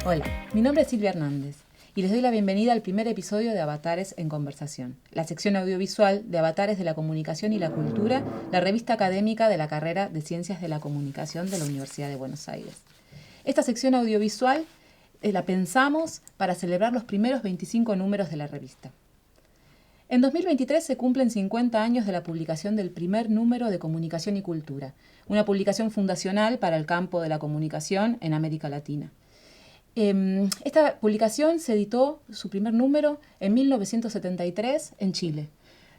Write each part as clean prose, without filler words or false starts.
Hola, mi nombre es Silvia Hernández y les doy la bienvenida al primer episodio de Avatares en Conversación, la sección audiovisual de Avatares de la Comunicación y la Cultura, la revista académica de la carrera de Ciencias de la Comunicación de la Universidad de Buenos Aires. Esta sección audiovisual la pensamos para celebrar los primeros 25 números de la revista. En 2023 se cumplen 50 años de la publicación del primer número de Comunicación y Cultura, una publicación fundacional para el campo de la comunicación en América Latina. Esta publicación se editó, su primer número, en 1973 en Chile.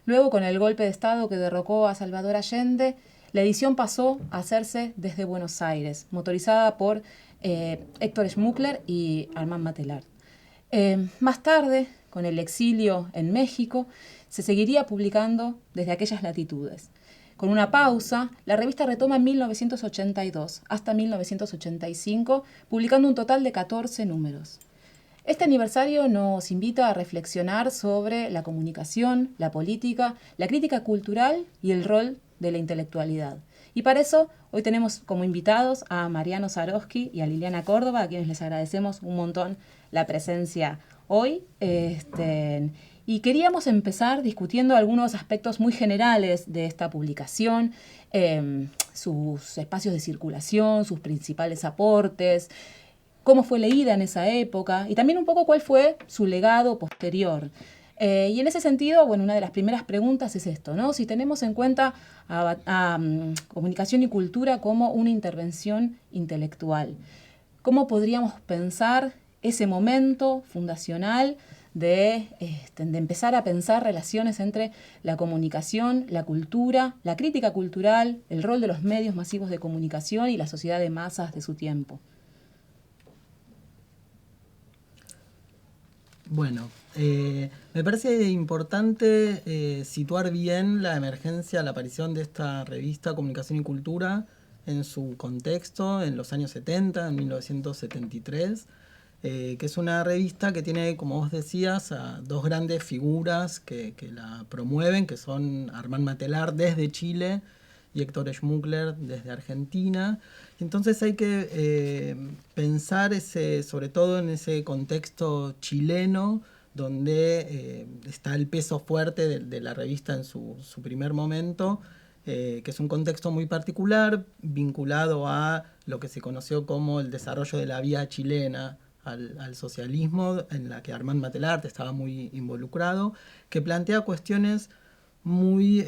Luego, con el golpe de Estado que derrocó a Salvador Allende, la edición pasó a hacerse desde Buenos Aires, motorizada por Héctor Schmuckler y Armand Matelar. Más tarde, con el exilio en México, se seguiría publicando desde aquellas latitudes. Con una pausa, la revista retoma en 1982 hasta 1985, publicando un total de 14 números. Este aniversario nos invita a reflexionar sobre la comunicación, la política, la crítica cultural y el rol de la intelectualidad. Y para eso, hoy tenemos como invitados a Mariano Zarowski y a Liliana Córdoba, a quienes les agradecemos un montón la presencia hoy. Y queríamos empezar discutiendo algunos aspectos muy generales de esta publicación, sus espacios de circulación, sus principales aportes, cómo fue leída en esa época y también un poco cuál fue su legado posterior. Y en ese sentido, bueno, una de las primeras preguntas es esto, ¿no? Si tenemos en cuenta a comunicación y cultura como una intervención intelectual, ¿cómo podríamos pensar ese momento fundacional de empezar a pensar relaciones entre la comunicación, la cultura, la crítica cultural, el rol de los medios masivos de comunicación y la sociedad de masas de su tiempo? Bueno, me parece importante situar bien la emergencia, la aparición de esta revista Comunicación y Cultura en su contexto, en los años 70, en 1973, que es una revista que tiene, como vos decías, a dos grandes figuras que la promueven, que son Armand Matelar desde Chile y Héctor Schmuckler desde Argentina. Entonces hay que pensar sobre todo en ese contexto chileno, donde está el peso fuerte de la revista en su primer momento, que es un contexto muy particular, vinculado a lo que se conoció como el desarrollo de la vía chilena al socialismo, en la que Armand Matelar estaba muy involucrado, que plantea cuestiones muy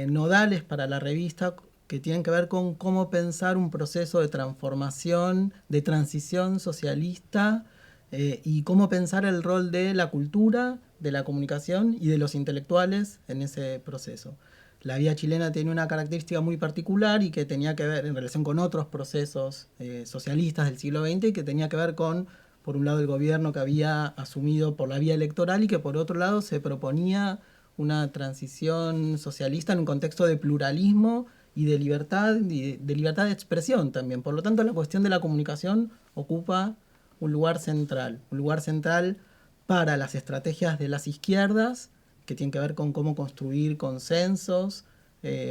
nodales para la revista, que tienen que ver con cómo pensar un proceso de transformación, de transición socialista, y cómo pensar el rol de la cultura, de la comunicación y de los intelectuales en ese proceso. La vía chilena tiene una característica muy particular y que tenía que ver en relación con otros procesos socialistas del siglo XX, y que tenía que ver con, por un lado, el gobierno que había asumido por la vía electoral, y que por otro lado se proponía una transición socialista en un contexto de pluralismo y de libertad de expresión también. Por lo tanto, la cuestión de la comunicación ocupa un lugar central para las estrategias de las izquierdas, que tienen que ver con cómo construir consensos,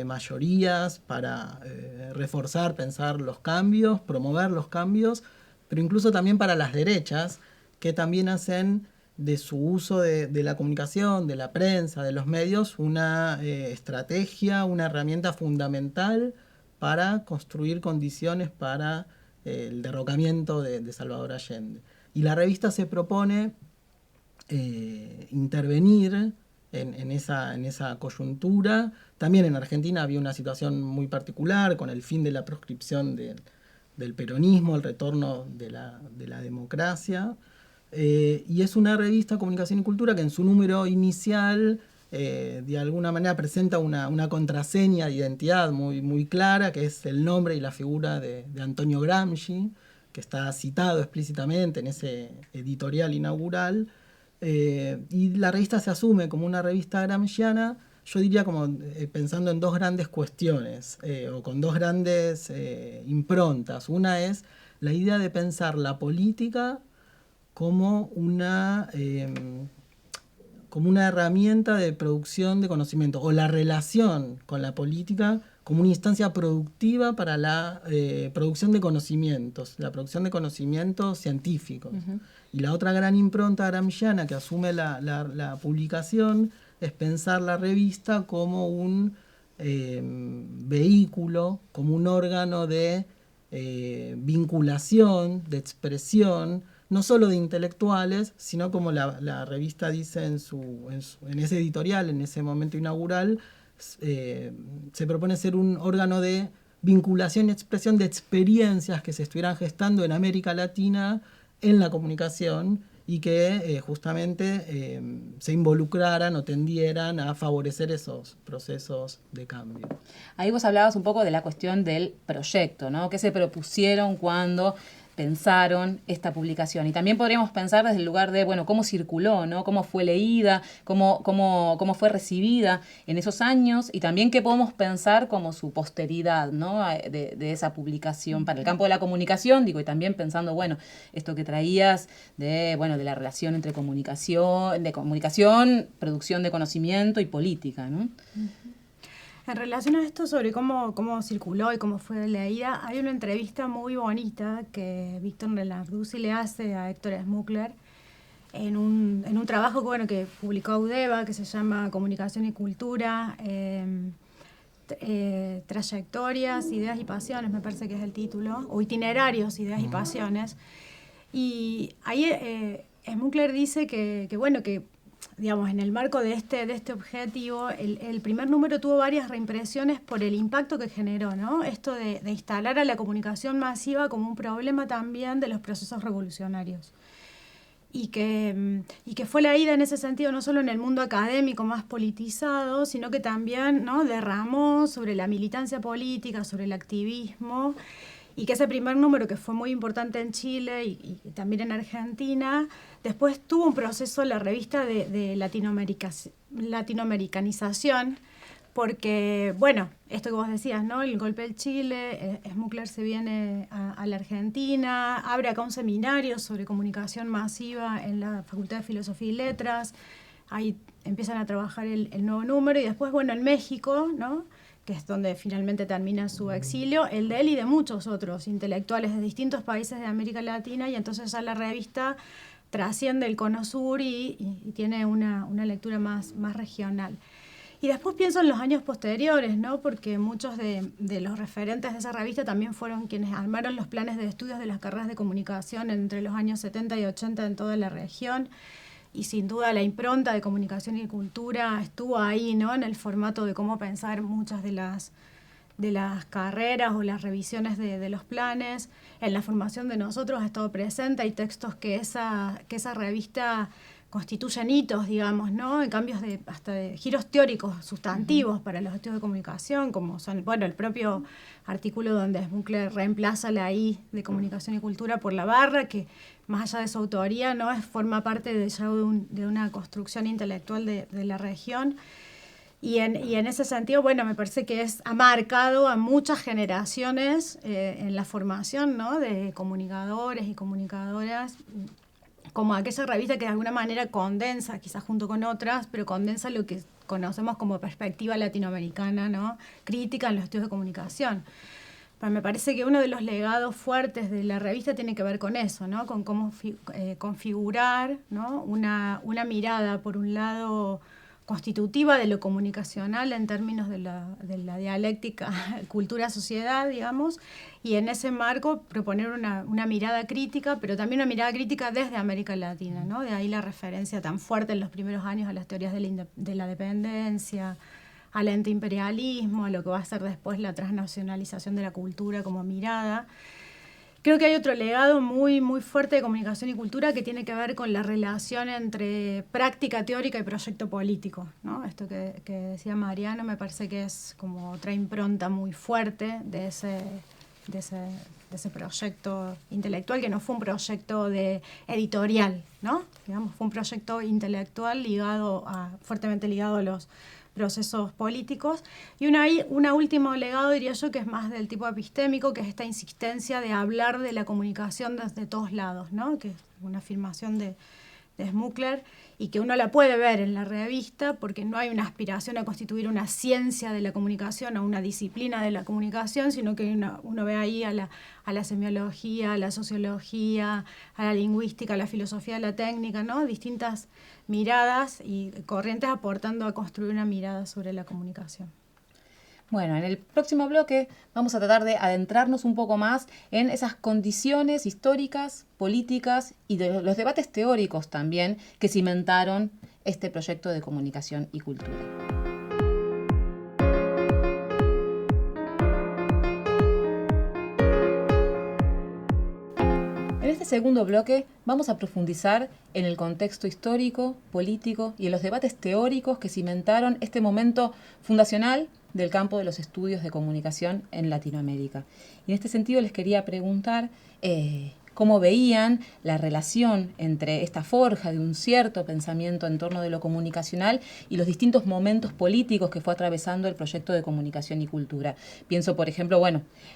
mayorías, para reforzar, pensar los cambios, promover los cambios, pero incluso también para las derechas, que también hacen de su uso de la comunicación, de la prensa, de los medios, una estrategia, una herramienta fundamental para construir condiciones para el derrocamiento de Salvador Allende. Y la revista se propone intervenir en esa coyuntura. También en Argentina había una situación muy particular con el fin de la proscripción del peronismo, el retorno de la democracia. Y es una revista Comunicación y Cultura que en su número inicial de alguna manera presenta una contraseña de identidad muy clara, que es el nombre y la figura de Antonio Gramsci, que está citado explícitamente en ese editorial inaugural. Y la revista se asume como una revista gramsciana, yo diría como pensando en dos grandes cuestiones, o con dos grandes improntas. Una es la idea de pensar la política como una herramienta de producción de conocimiento, o la relación con la política como una instancia productiva para la producción de conocimientos, la producción de conocimientos científicos. Y la otra gran impronta gramsciana que asume la publicación es pensar la revista como un vehículo, como un órgano de vinculación, de expresión, no solo de intelectuales, sino como la revista dice en ese editorial, en ese momento inaugural, se propone ser un órgano de vinculación y expresión de experiencias que se estuvieran gestando en América Latina en la comunicación y que justamente se involucraran o tendieran a favorecer esos procesos de cambio. Ahí vos hablabas un poco de la cuestión del proyecto, ¿no? ¿Qué se propusieron cuando pensaron esta publicación? Y también podríamos pensar desde el lugar de, bueno, cómo circuló, ¿no? Cómo fue leída, cómo fue recibida en esos años, y también qué podemos pensar como su posteridad, ¿no? de esa publicación para el campo de la comunicación, digo, y también pensando, bueno, esto que traías de la relación entre comunicación, producción de conocimiento y política, ¿no? En relación a esto sobre cómo circuló y cómo fue leída, hay una entrevista muy bonita que Víctor Relarduzzi le hace a Héctor Smukler en un trabajo que publicó Audeva, que se llama Comunicación y Cultura, Trayectorias, Ideas y Pasiones, me parece que es el título, o Itinerarios, Ideas y Pasiones. Y ahí Smukler dice que digamos, en el marco de este objetivo, el primer número tuvo varias reimpresiones por el impacto que generó, ¿no? Esto de instalar a la comunicación masiva como un problema también de los procesos revolucionarios. Y que fue leída en ese sentido no solo en el mundo académico más politizado, sino que también, ¿no?, derramó sobre la militancia política, sobre el activismo, y que ese primer número, que fue muy importante en Chile y también en Argentina, después tuvo un proceso, la revista, de latinoamericanización, porque, esto que vos decías, ¿no? El golpe del Chile, Smukler se viene a la Argentina, abre acá un seminario sobre comunicación masiva en la Facultad de Filosofía y Letras, ahí empiezan a trabajar el nuevo número, y después, en México, ¿no?, que es donde finalmente termina su exilio, el de él y de muchos otros intelectuales de distintos países de América Latina, y entonces ya la revista trasciende el Cono Sur y tiene una lectura más regional. Y después pienso en los años posteriores, ¿no?, porque muchos de los referentes de esa revista también fueron quienes armaron los planes de estudios de las carreras de comunicación entre los años 70 y 80 en toda la región. Y sin duda la impronta de comunicación y cultura estuvo ahí, ¿no?, en el formato de cómo pensar muchas de las carreras o las revisiones de los planes. En la formación de nosotros ha estado presente, hay textos que esa revista constituyen hitos, digamos, ¿no?, en cambios hasta de giros teóricos sustantivos para los estudios de comunicación, como son, el propio artículo donde Smukler reemplaza la I de comunicación y cultura por la barra, que más allá de su autoría, ¿no?, forma parte de una construcción intelectual de la región. Y en ese sentido, me parece que ha marcado a muchas generaciones en la formación, ¿no?, de comunicadores y comunicadoras, como aquella revista que de alguna manera condensa, quizás junto con otras, pero condensa lo que conocemos como perspectiva latinoamericana, ¿no?, crítica en los estudios de comunicación. Pero me parece que uno de los legados fuertes de la revista tiene que ver con eso, ¿no?, con cómo configurar, ¿no?, una mirada, por un lado, constitutiva de lo comunicacional en términos de la dialéctica cultura-sociedad, digamos, y en ese marco proponer una mirada crítica, pero también una mirada crítica desde América Latina, ¿no? De ahí la referencia tan fuerte en los primeros años a las teorías de la dependencia, al antiimperialismo, a lo que va a ser después la transnacionalización de la cultura como mirada. Creo que hay otro legado muy, muy fuerte de comunicación y cultura que tiene que ver con la relación entre práctica teórica y proyecto político, ¿no? Esto que decía Mariano me parece que es como otra impronta muy fuerte de ese proyecto intelectual, que no fue un proyecto editorial, ¿no? Digamos, fue un proyecto intelectual fuertemente ligado a los procesos políticos. Y un último legado, diría yo, que es más del tipo epistémico, que es esta insistencia de hablar de la comunicación desde todos lados, ¿no?, que es una afirmación de Smukler, y que uno la puede ver en la revista porque no hay una aspiración a constituir una ciencia de la comunicación o una disciplina de la comunicación, sino que uno ve ahí a la semiología, a la sociología, a la lingüística, a la filosofía, a la técnica, ¿no? Distintas miradas y corrientes aportando a construir una mirada sobre la comunicación. Bueno, en el próximo bloque vamos a tratar de adentrarnos un poco más en esas condiciones históricas, políticas y de los debates teóricos también que cimentaron este proyecto de comunicación y cultura. En este segundo bloque vamos a profundizar en el contexto histórico, político y en los debates teóricos que cimentaron este momento fundacional del campo de los estudios de comunicación en Latinoamérica. Y en este sentido les quería preguntar cómo veían la relación entre esta forja de un cierto pensamiento en torno de lo comunicacional y los distintos momentos políticos que fue atravesando el proyecto de comunicación y cultura. Pienso, por ejemplo,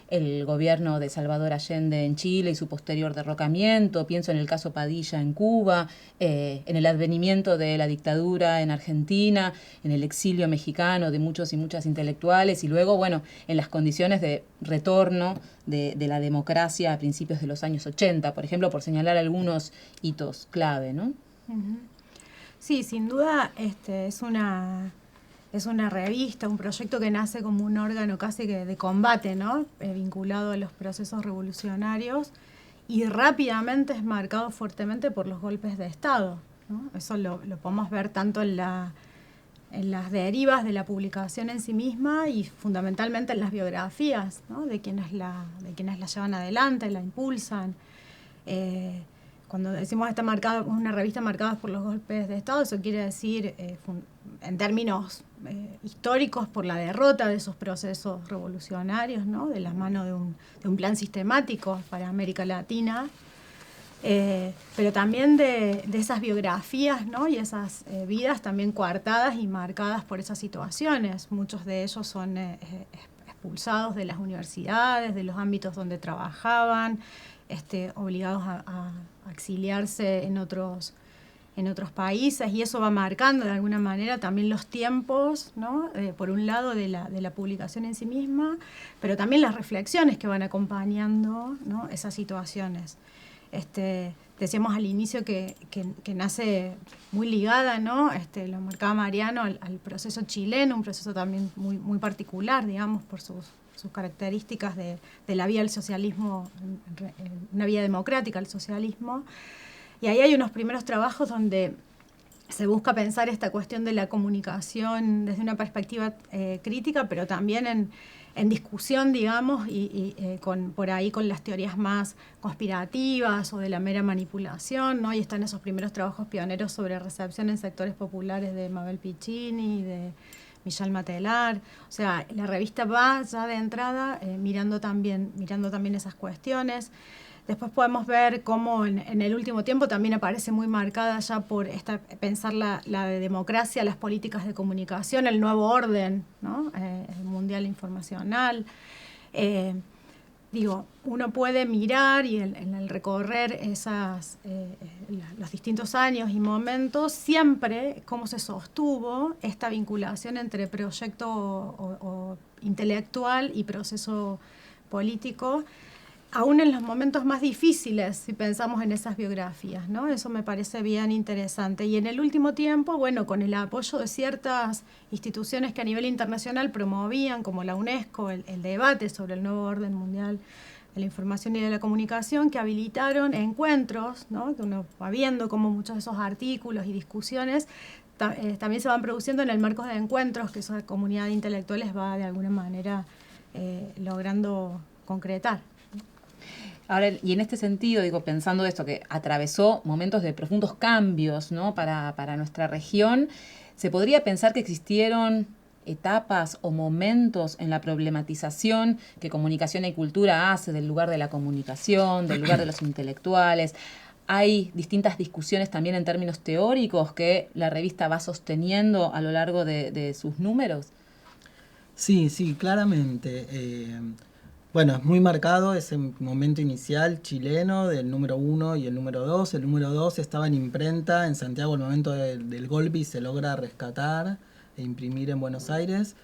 el gobierno de Salvador Allende en Chile y su posterior derrocamiento, pienso en el caso Padilla en Cuba, en el advenimiento de la dictadura en Argentina, en el exilio mexicano de muchos y muchas intelectuales y luego, en las condiciones de retorno de la democracia a principios de los años 80, por ejemplo, por señalar algunos hitos clave, ¿no? Sí, sin duda es una revista, un proyecto que nace como un órgano casi que de combate, ¿no? Vinculado a los procesos revolucionarios y rápidamente es marcado fuertemente por los golpes de Estado, ¿no? Eso lo podemos ver tanto en las derivas de la publicación en sí misma y fundamentalmente en las biografías, ¿no? de quienes la llevan adelante, la impulsan. Cuando decimos está marcada, una revista marcada por los golpes de Estado, eso quiere decir, en términos históricos, por la derrota de esos procesos revolucionarios, ¿no? De la mano de un plan sistemático para América Latina. Pero también de esas biografías, ¿no? Y esas vidas también coartadas y marcadas por esas situaciones. Muchos de ellos son expulsados de las universidades, de los ámbitos donde trabajaban, obligados a exiliarse en otros países, y eso va marcando de alguna manera también los tiempos, ¿no? Por un lado de la publicación en sí misma, pero también las reflexiones que van acompañando, ¿no? Esas situaciones. Decíamos al inicio que nace muy ligada, ¿no? Lo marcaba Mariano al proceso chileno, un proceso también muy, muy particular, digamos, por sus características de la vía del socialismo, una vía democrática al socialismo. Y ahí hay unos primeros trabajos donde se busca pensar esta cuestión de la comunicación desde una perspectiva crítica, pero también en discusión, digamos, y por ahí con las teorías más conspirativas o de la mera manipulación, ¿no? Y están esos primeros trabajos pioneros sobre recepción en sectores populares de Mabel Piccini, de Michel Matelar. O sea, la revista va ya de entrada mirando también esas cuestiones. Después podemos ver cómo en el último tiempo también aparece muy marcada ya por pensar la democracia, las políticas de comunicación, el nuevo orden, ¿no? El mundial informacional. Uno puede mirar y en el recorrer los distintos años y momentos, siempre cómo se sostuvo esta vinculación entre proyecto o intelectual y proceso político, aún en los momentos más difíciles, si pensamos en esas biografías, ¿no? Eso me parece bien interesante. Y en el último tiempo, con el apoyo de ciertas instituciones que a nivel internacional promovían, como la UNESCO, el debate sobre el nuevo orden mundial de la información y de la comunicación, que habilitaron encuentros, ¿no? Que uno va viendo cómo muchos de esos artículos y discusiones también se van produciendo en el marco de encuentros que esa comunidad de intelectuales va de alguna manera logrando concretar. Ahora, y en este sentido, pensando esto que atravesó momentos de profundos cambios, ¿no? para nuestra región, ¿se podría pensar que existieron etapas o momentos en la problematización que Comunicación y Cultura hace del lugar de la comunicación, del lugar de los intelectuales? Hay distintas discusiones también en términos teóricos que la revista va sosteniendo a lo largo de sus números. Sí, claramente. Bueno, es muy marcado ese momento inicial chileno del número 1 y el número 2. El número 2 estaba en imprenta en Santiago al momento del golpe y se logra rescatar e imprimir en Buenos Aires.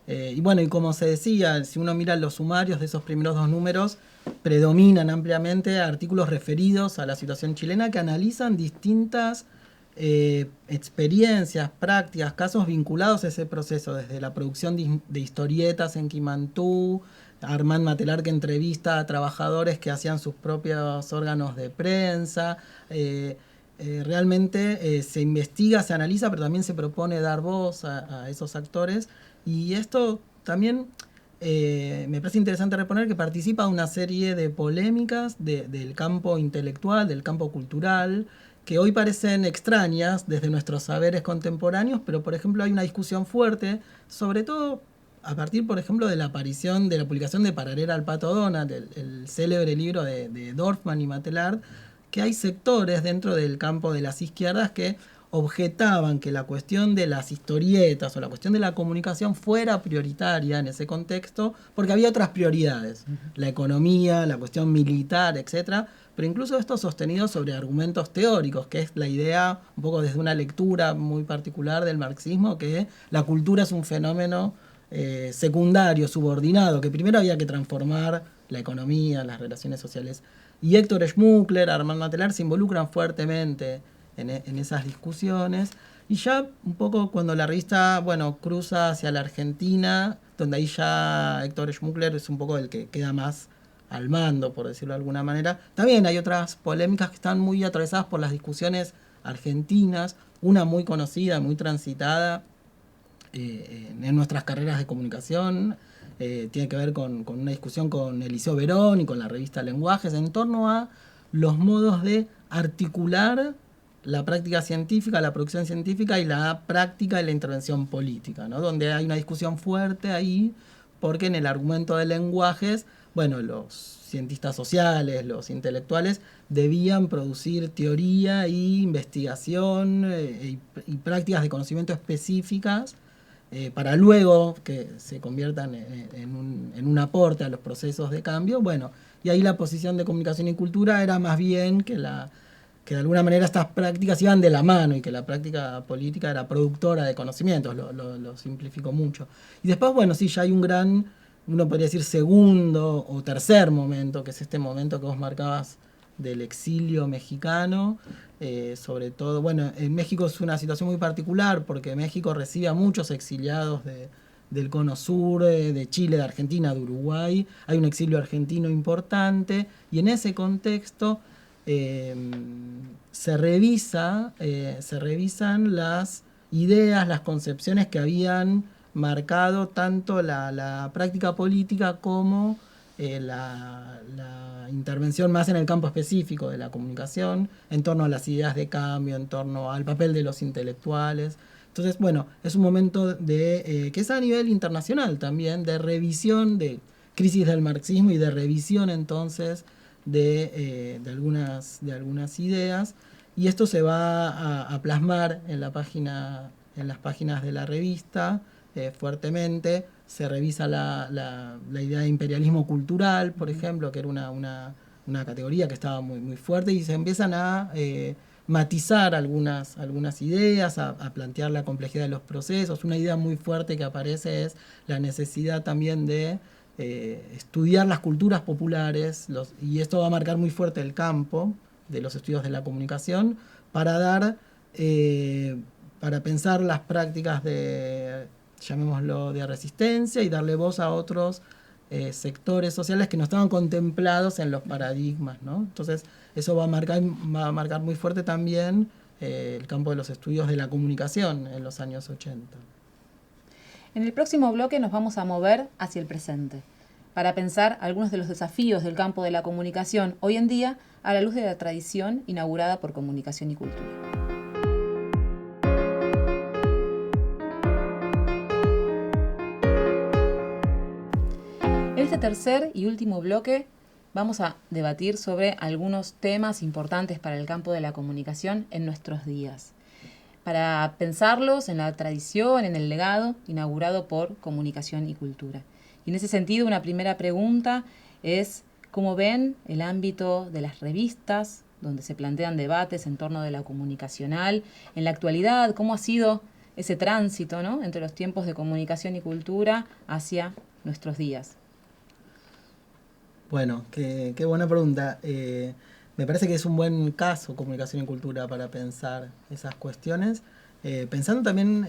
Y bueno, y como se decía, si uno mira los sumarios de esos primeros 2 números, predominan ampliamente artículos referidos a la situación chilena que analizan distintas experiencias, prácticas, casos vinculados a ese proceso, desde la producción de historietas en Quimantú, Armand Matelar que entrevista a trabajadores que hacían sus propios órganos de prensa. Realmente se investiga, se analiza, pero también se propone dar voz a esos actores. Y esto también me parece interesante reponer que participa de una serie de polémicas del campo intelectual, del campo cultural, que hoy parecen extrañas desde nuestros saberes contemporáneos, pero por ejemplo hay una discusión fuerte, sobre todo a partir, por ejemplo, de la aparición, de la publicación de Pararera al Pato Donat, el célebre libro de Dorfman y Matelar, que hay sectores dentro del campo de las izquierdas que objetaban que la cuestión de las historietas o la cuestión de la comunicación fuera prioritaria en ese contexto, porque había otras prioridades, la economía, la cuestión militar, etcétera, pero incluso esto sostenido sobre argumentos teóricos, que es la idea, un poco desde una lectura muy particular del marxismo, que la cultura es un fenómeno secundario, subordinado, que primero había que transformar la economía, las relaciones sociales. Y Héctor Schmuckler, Armand Matelar se involucran fuertemente en esas discusiones. Y ya un poco cuando la revista, bueno, cruza hacia la Argentina, donde ahí ya Héctor Schmuckler es un poco el que queda más al mando, por decirlo de alguna manera. También hay otras polémicas que están muy atravesadas por las discusiones argentinas, una muy conocida, muy transitada, en nuestras carreras de comunicación, tiene que ver con una discusión con Eliseo Verón y con la revista Lenguajes en torno a los modos de articular la práctica científica, la producción científica y la práctica y la intervención política, ¿no? Donde hay una discusión fuerte ahí, porque en el argumento de Lenguajes, bueno, los cientistas sociales, los intelectuales, debían producir teoría y investigación y prácticas de conocimiento específicas para luego que se conviertan en un aporte a los procesos de cambio. Bueno, y ahí la posición de comunicación y cultura era más bien que de alguna manera estas prácticas iban de la mano y que la práctica política era productora de conocimientos, lo simplificó mucho. Y después, bueno, sí, ya hay un gran, uno podría decir segundo o tercer momento, que es este momento que vos marcabas del exilio mexicano, sobre todo, bueno, en México es una situación muy particular porque México recibe a muchos exiliados del Cono Sur, de Chile, de Argentina, de Uruguay, hay un exilio argentino importante y en ese contexto se revisan las ideas, las concepciones que habían marcado tanto la práctica política como la intervención más en el campo específico de la comunicación, en torno a las ideas de cambio, en torno al papel de los intelectuales. Entonces, bueno, es un momento que es a nivel internacional también, de revisión, de crisis del marxismo y de revisión entonces de algunas ideas. Y esto se va a plasmar en las páginas de la revista fuertemente. Se revisa la idea de imperialismo cultural, por ejemplo, que era una categoría que estaba muy, muy fuerte, y se empiezan a matizar algunas ideas, a plantear la complejidad de los procesos. Una idea muy fuerte que aparece es la necesidad también de estudiar las culturas populares, y esto va a marcar muy fuerte el campo de los estudios de la comunicación para pensar las prácticas llamémoslo, de resistencia y darle voz a otros sectores sociales que no estaban contemplados en los paradigmas, ¿no? Entonces, eso va a marcar muy fuerte también el campo de los estudios de la comunicación en los años 80. En el próximo bloque nos vamos a mover hacia el presente, para pensar algunos de los desafíos del campo de la comunicación hoy en día a la luz de la tradición inaugurada por Comunicación y Cultura. En este tercer y último bloque vamos a debatir sobre algunos temas importantes para el campo de la comunicación en nuestros días, para pensarlos en la tradición, en el legado inaugurado por Comunicación y Cultura. Y en ese sentido, una primera pregunta es cómo ven el ámbito de las revistas, donde se plantean debates en torno de la comunicacional, en la actualidad, cómo ha sido ese tránsito, ¿no?, entre los tiempos de comunicación y cultura hacia nuestros días. Bueno, qué buena pregunta. Me parece que es un buen caso comunicación y cultura para pensar esas cuestiones. Pensando también,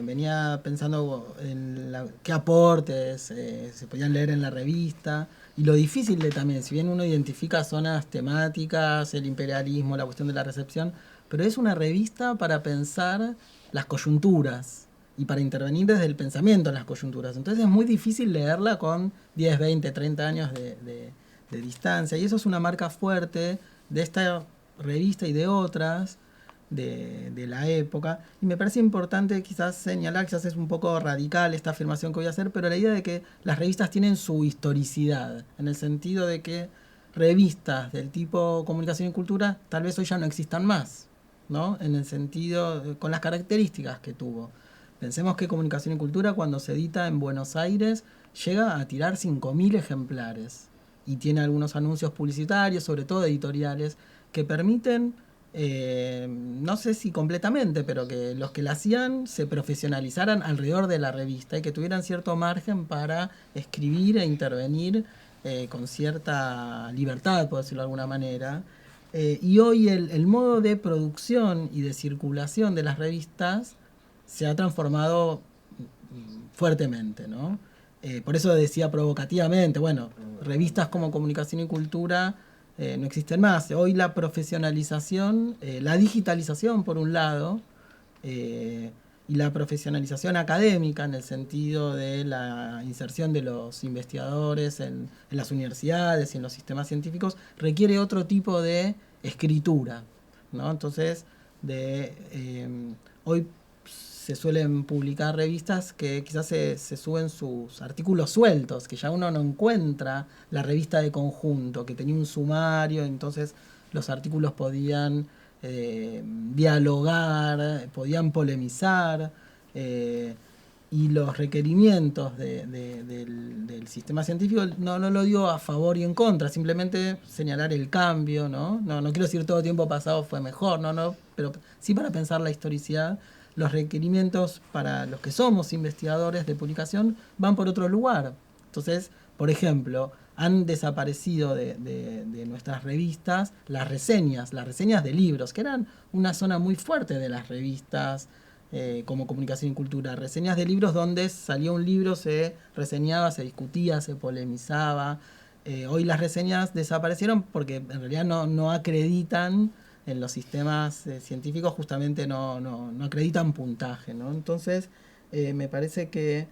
venía pensando en qué aportes se podían leer en la revista y lo difícil de también, si bien uno identifica zonas temáticas, el imperialismo, la cuestión de la recepción, pero es una revista para pensar las coyunturas y para intervenir desde el pensamiento en las coyunturas. Entonces es muy difícil leerla con 10, 20, 30 años de distancia y eso es una marca fuerte de esta revista y de otras de la época. Y me parece importante quizás señalar, quizás es un poco radical esta afirmación que voy a hacer, pero la idea de que las revistas tienen su historicidad, en el sentido de que revistas del tipo comunicación y cultura tal vez hoy ya no existan más, ¿no? En el sentido, con las características que tuvo. Pensemos que Comunicación y Cultura, cuando se edita en Buenos Aires, llega a tirar 5.000 ejemplares y tiene algunos anuncios publicitarios, sobre todo editoriales, que permiten, no sé si completamente, pero que los que la hacían se profesionalizaran alrededor de la revista y que tuvieran cierto margen para escribir e intervenir con cierta libertad, por decirlo de alguna manera. Y hoy el modo de producción y de circulación de las revistas se ha transformado fuertemente, ¿no? Por eso decía provocativamente, bueno, revistas como Comunicación y Cultura no existen más. Hoy la profesionalización, la digitalización por un lado, y la profesionalización académica en el sentido de la inserción de los investigadores en las universidades y en los sistemas científicos, requiere otro tipo de escritura, ¿no? Entonces, hoy se suelen publicar revistas que quizás se suben sus artículos sueltos, que ya uno no encuentra la revista de conjunto, que tenía un sumario, entonces los artículos podían dialogar, podían polemizar, y los requerimientos del sistema científico, no lo digo a favor y en contra, simplemente señalar el cambio, ¿no? No quiero decir todo tiempo pasado fue mejor, pero sí para pensar la historicidad. Los requerimientos para los que somos investigadores de publicación van por otro lugar. Entonces, por ejemplo, han desaparecido de nuestras revistas las reseñas de libros, que eran una zona muy fuerte de las revistas como Comunicación y Cultura. Reseñas de libros donde salía un libro, se reseñaba, se discutía, se polemizaba. Hoy las reseñas desaparecieron porque en realidad no acreditan en los sistemas científicos, justamente no acreditan puntaje, ¿no? Entonces, me parece que,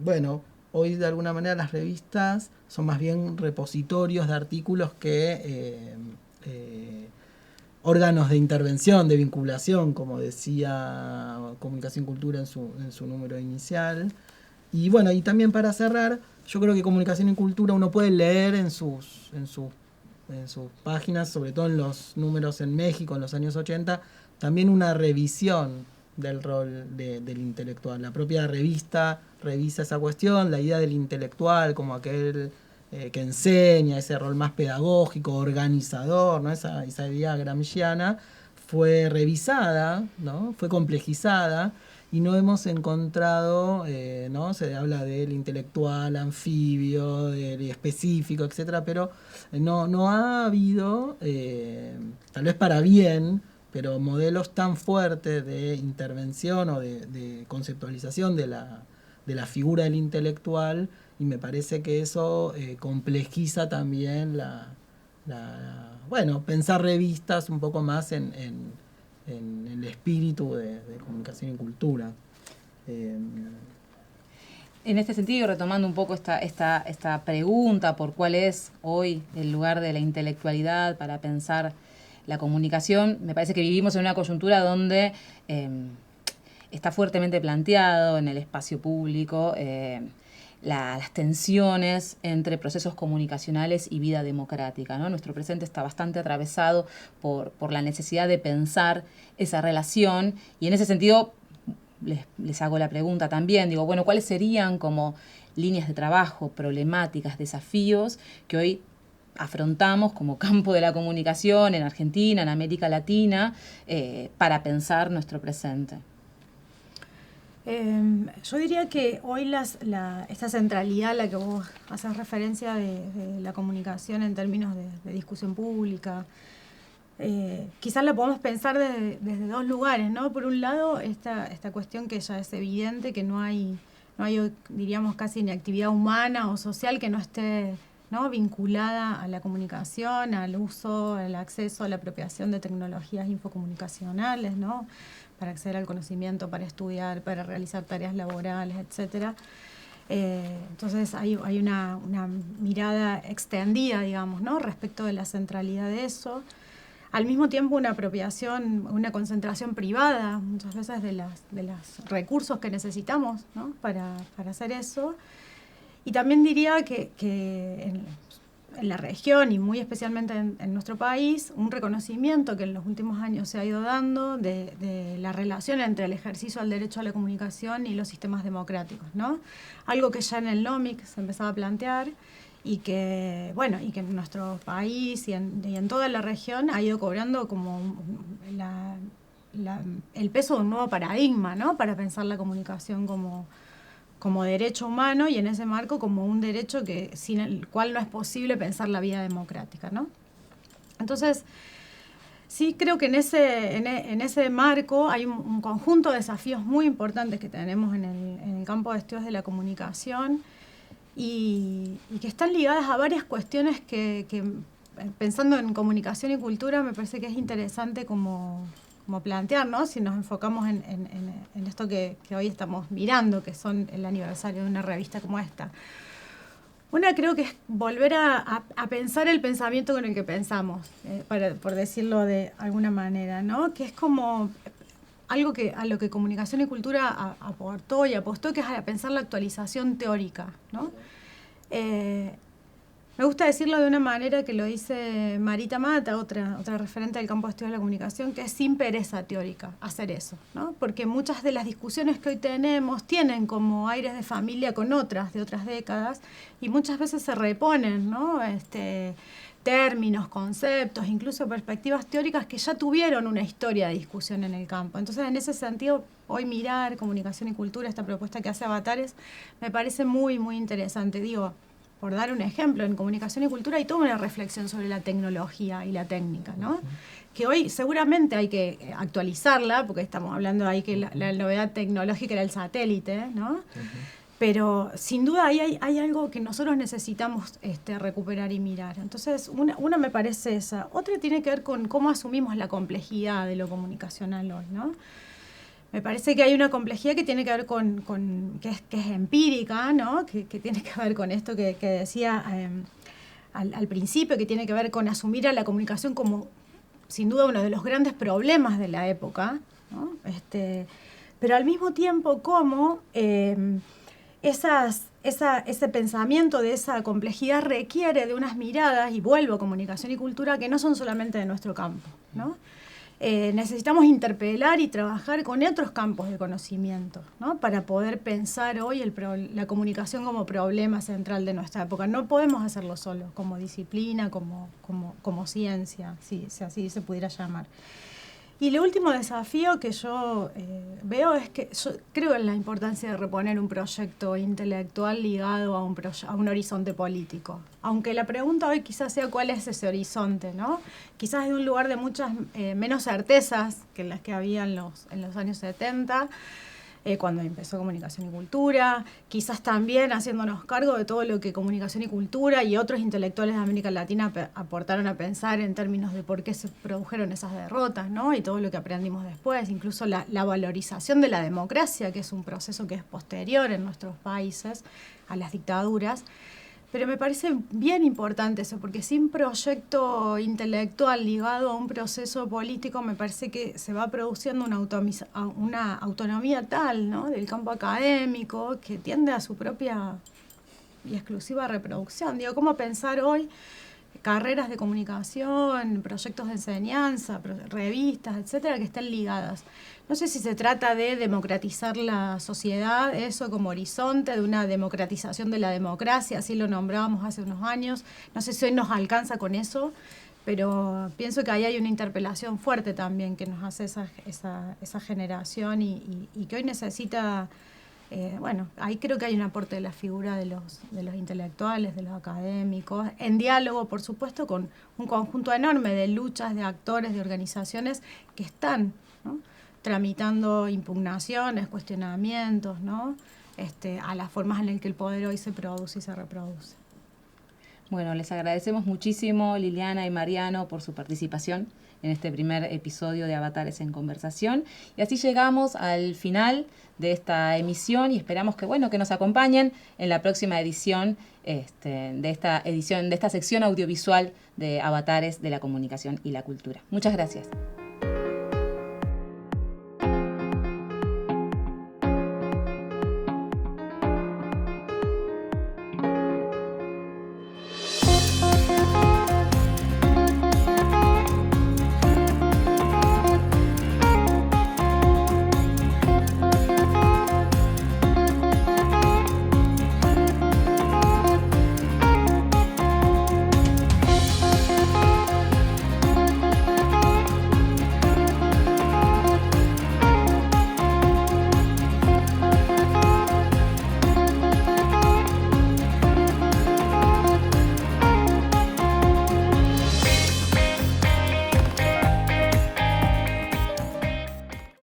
bueno, hoy de alguna manera las revistas son más bien repositorios de artículos que órganos de intervención, de vinculación, como decía Comunicación y Cultura en su número inicial. Y bueno, y también para cerrar, yo creo que Comunicación y Cultura uno puede leer en sus páginas, sobre todo en los números en México en los años 80, también una revisión del rol del intelectual. La propia revista revisa esa cuestión, la idea del intelectual como aquel que enseña, ese rol más pedagógico, organizador, ¿no? Esa idea gramsciana fue revisada, ¿no? Fue complejizada y no hemos encontrado, ¿no? Se habla del intelectual anfibio, del específico, etcétera, pero no ha habido, tal vez para bien, pero modelos tan fuertes de intervención o de conceptualización de la figura del intelectual, y me parece que eso complejiza también pensar revistas un poco más en el espíritu de Comunicación y Cultura. En este sentido, retomando un poco esta pregunta por cuál es hoy el lugar de la intelectualidad para pensar la comunicación, me parece que vivimos en una coyuntura donde está fuertemente planteado en el espacio público las tensiones entre procesos comunicacionales y vida democrática, ¿no? Nuestro presente está bastante atravesado por la necesidad de pensar esa relación y en ese sentido les hago la pregunta también, digo, bueno, ¿cuáles serían como líneas de trabajo, problemáticas, desafíos que hoy afrontamos como campo de la comunicación en Argentina, en América Latina, para pensar nuestro presente? Yo diría que hoy esta centralidad a la que vos haces referencia de la comunicación en términos de discusión pública, quizás la podemos pensar desde dos lugares, ¿no? Por un lado, esta cuestión que ya es evidente, que no hay, diríamos, casi ni actividad humana o social que no esté, ¿no?, vinculada a la comunicación, al uso, al acceso, a la apropiación de tecnologías infocomunicacionales, ¿no?, para acceder al conocimiento, para estudiar, para realizar tareas laborales, etcétera. Entonces hay una mirada extendida, digamos, ¿no?, respecto de la centralidad de eso. Al mismo tiempo una apropiación, una concentración privada, muchas veces de los recursos que necesitamos, ¿no?, para hacer eso. Y también diría que en la región y muy especialmente en nuestro país, un reconocimiento que en los últimos años se ha ido dando de la relación entre el ejercicio del derecho a la comunicación y los sistemas democráticos, ¿no? Algo que ya en el NOMIC se empezaba a plantear y que, bueno, y que en nuestro país y en toda la región ha ido cobrando como el peso de un nuevo paradigma, ¿no?, para pensar la comunicación como derecho humano y en ese marco como un derecho sin el cual no es posible pensar la vida democrática, ¿no? Entonces, sí creo que en ese marco hay un conjunto de desafíos muy importantes que tenemos en el campo de estudios de la comunicación y que están ligadas a varias cuestiones que pensando en comunicación y cultura me parece que es interesante como plantear, ¿no?, si nos enfocamos en esto que hoy estamos mirando, que son el aniversario de una revista como esta. Una creo que es volver a pensar el pensamiento con el que pensamos, por decirlo de alguna manera, ¿no?, que es como algo a lo que comunicación y cultura aportó y apostó, que es a pensar la actualización teórica, ¿no? Me gusta decirlo de una manera que lo dice Marita Mata, otra referente del campo de estudios de la comunicación, que es sin pereza teórica hacer eso, ¿no? Porque muchas de las discusiones que hoy tenemos tienen como aires de familia con otras de otras décadas y muchas veces se reponen, ¿no?, términos, conceptos, incluso perspectivas teóricas que ya tuvieron una historia de discusión en el campo. Entonces, en ese sentido, hoy mirar comunicación y cultura, esta propuesta que hace Avatares, me parece muy, muy interesante. Digo, por dar un ejemplo, en comunicación y cultura hay toda una reflexión sobre la tecnología y la técnica, ¿no? Que hoy seguramente hay que actualizarla, porque estamos hablando ahí que la novedad tecnológica era el satélite, ¿no? Pero sin duda ahí hay algo que nosotros necesitamos recuperar y mirar. Entonces, una me parece esa. Otra tiene que ver con cómo asumimos la complejidad de lo comunicacional hoy, ¿no? Me parece que hay una complejidad que tiene que ver que es empírica, ¿no?, que tiene que ver con esto que decía al principio, que tiene que ver con asumir a la comunicación como, sin duda, uno de los grandes problemas de la época, ¿no? Pero al mismo tiempo como ese pensamiento de esa complejidad requiere de unas miradas, y vuelvo a comunicación y cultura, que no son solamente de nuestro campo, ¿no? Necesitamos interpelar y trabajar con otros campos de conocimiento, ¿no?, para poder pensar hoy la comunicación como problema central de nuestra época. No podemos hacerlo solo, como disciplina, como ciencia, si así se pudiera llamar. Y el último desafío que yo veo es que yo creo en la importancia de reponer un proyecto intelectual ligado a un horizonte político. Aunque la pregunta hoy quizás sea cuál es ese horizonte, ¿no? Quizás de un lugar de muchas menos certezas que las que había en los años 70, cuando empezó Comunicación y Cultura, quizás también haciéndonos cargo de todo lo que Comunicación y Cultura y otros intelectuales de América Latina aportaron a pensar en términos de por qué se produjeron esas derrotas, ¿no?, y todo lo que aprendimos después, incluso la valorización de la democracia, que es un proceso que es posterior en nuestros países a las dictaduras. Pero me parece bien importante eso, porque sin proyecto intelectual ligado a un proceso político, me parece que se va produciendo una autonomía tal, ¿no?, del campo académico, que tiende a su propia y exclusiva reproducción. Digo, ¿cómo pensar hoy carreras de comunicación, proyectos de enseñanza, revistas, etcétera, que estén ligadas. No sé si se trata de democratizar la sociedad, eso como horizonte de una democratización de la democracia, así lo nombrábamos hace unos años. No sé si hoy nos alcanza con eso, pero pienso que ahí hay una interpelación fuerte también que nos hace esa generación y que hoy necesita... bueno, ahí creo que hay un aporte de la figura de los intelectuales, de los académicos, en diálogo, por supuesto, con un conjunto enorme de luchas, de actores, de organizaciones que están, ¿no?, tramitando impugnaciones, cuestionamientos, ¿no?, a las formas en las que el poder hoy se produce y se reproduce. Bueno, les agradecemos muchísimo, Liliana y Mariano, por su participación en este primer episodio de Avatares en Conversación. Y así llegamos al final de esta emisión y esperamos que nos acompañen en la próxima edición de esta sección audiovisual de Avatares de la Comunicación y la Cultura. Muchas gracias.